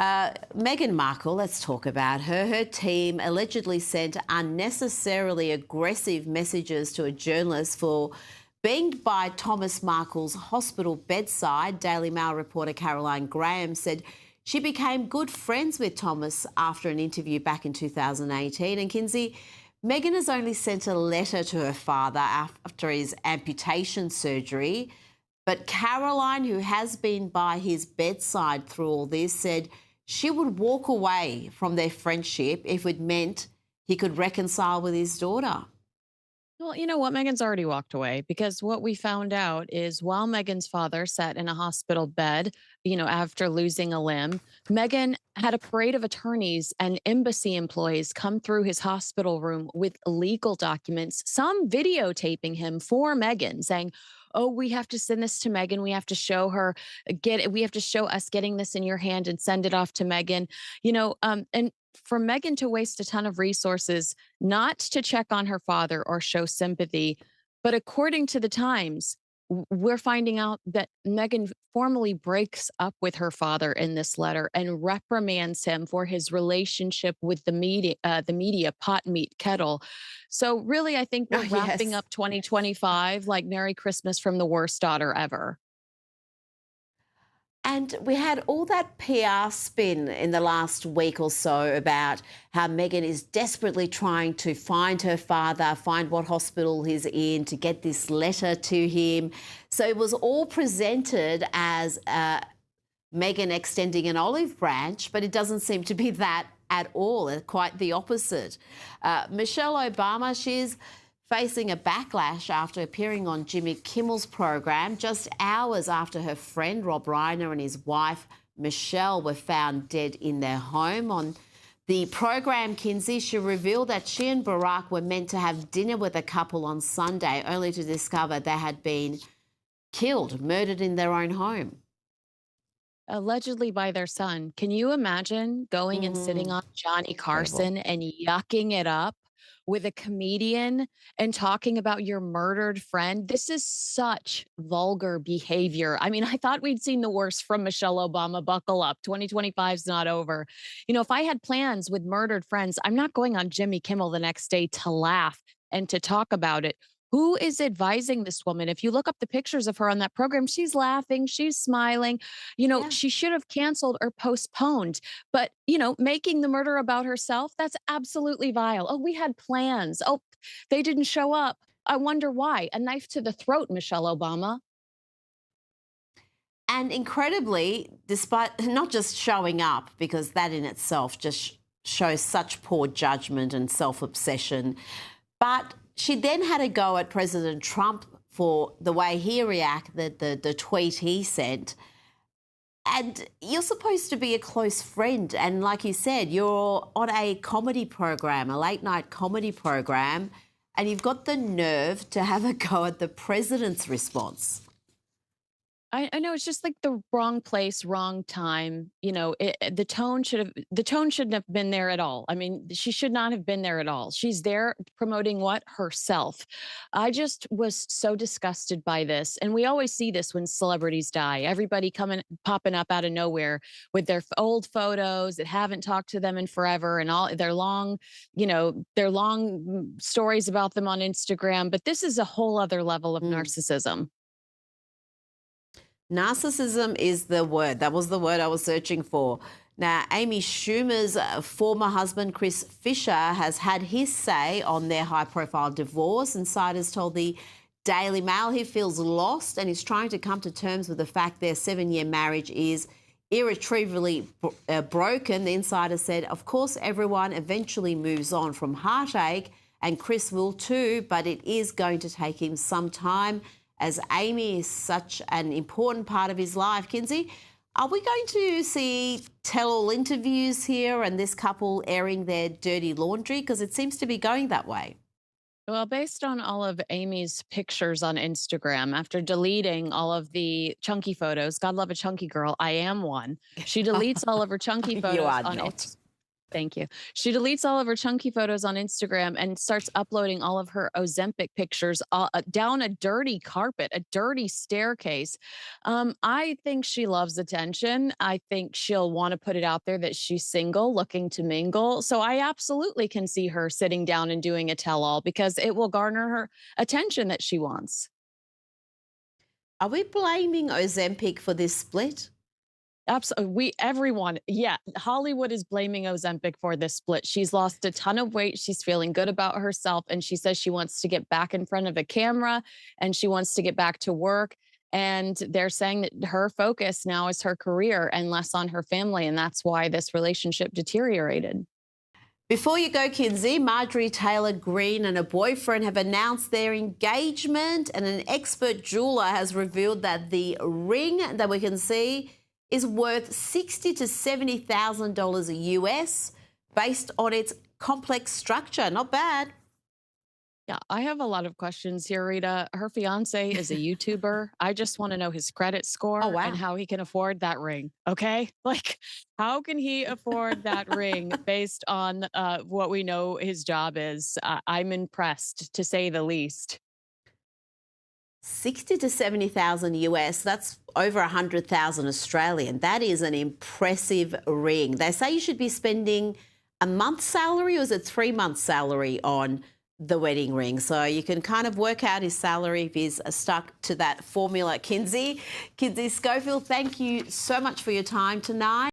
Meghan Markle, let's talk about her. Her team allegedly sent unnecessarily aggressive messages to a journalist for being by Thomas Markle's hospital bedside. Daily Mail reporter Caroline Graham said she became good friends with Thomas after an interview back in 2018. And Kinsey, Meghan has only sent a letter to her father after his amputation surgery. But Caroline, who has been by his bedside through all this, said she would walk away from their friendship if it meant he could reconcile with his daughter. Well, you know what? Megan's already walked away because what we found out is while Megan's father sat in a hospital bed, after losing a limb, Megan had a parade of attorneys and embassy employees come through his hospital room with legal documents, some videotaping him for Megan, saying, "Oh, we have to send this to Megan. We have to show her, we have to show us getting this in your hand and send it off to Megan." And for Megan to waste a ton of resources not to check on her father or show sympathy. But according to the Times, we're finding out that Megan formally breaks up with her father in this letter and reprimands him for his relationship with the media pot meat kettle. So really, I think Oh, we're wrapping yes. up 2025 like Merry Christmas from the worst daughter ever. And we had all that PR spin in the last week or so about how Meghan is desperately trying to find her father, find what hospital he's in, to get this letter to him. So it was all presented as Meghan extending an olive branch, but it doesn't seem to be that at all. Quite the opposite. Michelle Obama, she's facing a backlash after appearing on Jimmy Kimmel's program just hours after her friend Rob Reiner and his wife Michelle were found dead in their home. On the program, Kinsey, she revealed that she and Barack were meant to have dinner with a couple on Sunday, only to discover they had been killed, murdered in their own home. Allegedly by their son. Can you imagine going and sitting on Johnny Incredible. Carson and yucking it up with a comedian and talking about your murdered friend? This is such vulgar behavior. I mean, I thought we'd seen the worst from Michelle Obama. Buckle up. 2025 is not over. If I had plans with murdered friends, I'm not going on Jimmy Kimmel the next day to laugh and to talk about it. Who is advising this woman? If you look up the pictures of her on that program, she's laughing, she's smiling. Yeah. She should have canceled or postponed. But, making the murder about herself, that's absolutely vile. Oh, we had plans. Oh, they didn't show up. I wonder why. A knife to the throat, Michelle Obama. And incredibly, despite not just showing up, because that in itself just shows such poor judgment and self-obsession, but she then had a go at President Trump for the way he reacted, the tweet he sent. And you're supposed to be a close friend. And like you said, you're on a comedy program, a late night comedy program, and you've got the nerve to have a go at the president's response. I know it's just like the wrong place, wrong time. The tone shouldn't have been there at all. I mean, she should not have been there at all. She's there promoting what? Herself. I just was so disgusted by this. And we always see this when celebrities die. Everybody coming popping up out of nowhere with their old photos that haven't talked to them in forever and all their long stories about them on Instagram. But this is a whole other level of Mm. narcissism. Narcissism is the word. That was the word I was searching for. Now, Amy Schumer's former husband, Chris Fisher, has had his say on their high-profile divorce. Insiders told the Daily Mail he feels lost and is trying to come to terms with the fact their 7-year marriage is irretrievably broken. The insider said, of course, everyone eventually moves on from heartache, and Chris will too, but it is going to take him some time, as Amy is such an important part of his life. Kinsey, are we going to see tell-all interviews here and this couple airing their dirty laundry? Because it seems to be going that way. Well, based on all of Amy's pictures on Instagram, after deleting all of the chunky photos, God love a chunky girl, I am one. She deletes all of her chunky You photos are on not. Thank you. She deletes all of her chunky photos on Instagram and starts uploading all of her Ozempic pictures down a dirty carpet, a dirty staircase. I think she loves attention. I think she'll want to put it out there that she's single, looking to mingle. So I absolutely can see her sitting down and doing a tell all because it will garner her attention that she wants. Are we blaming Ozempic for this split? Absolutely. Everyone. Yeah. Hollywood is blaming Ozempic for this split. She's lost a ton of weight. She's feeling good about herself. And she says she wants to get back in front of a camera and she wants to get back to work. And they're saying that her focus now is her career and less on her family. And that's why this relationship deteriorated. Before you go, Kinsey, Marjorie Taylor Greene and her boyfriend have announced their engagement, and an expert jeweler has revealed that the ring that we can see is worth $60,000 to $70,000 US based on its complex structure. Not bad. Yeah, I have a lot of questions here, Rita. Her fiance is a YouTuber. I just want to know his credit Oh, score and wow. how he can afford that ring. Okay. Like, how can he afford that ring based on what we know his job is? I'm impressed, to say the least. 60 to 70,000 US, that's over 100,000 Australian. That is an impressive ring. They say you should be spending a month's salary, or is it 3 months' salary on the wedding ring? So you can kind of work out his salary if he's stuck to that formula. Kinsey Schofield, thank you so much for your time tonight.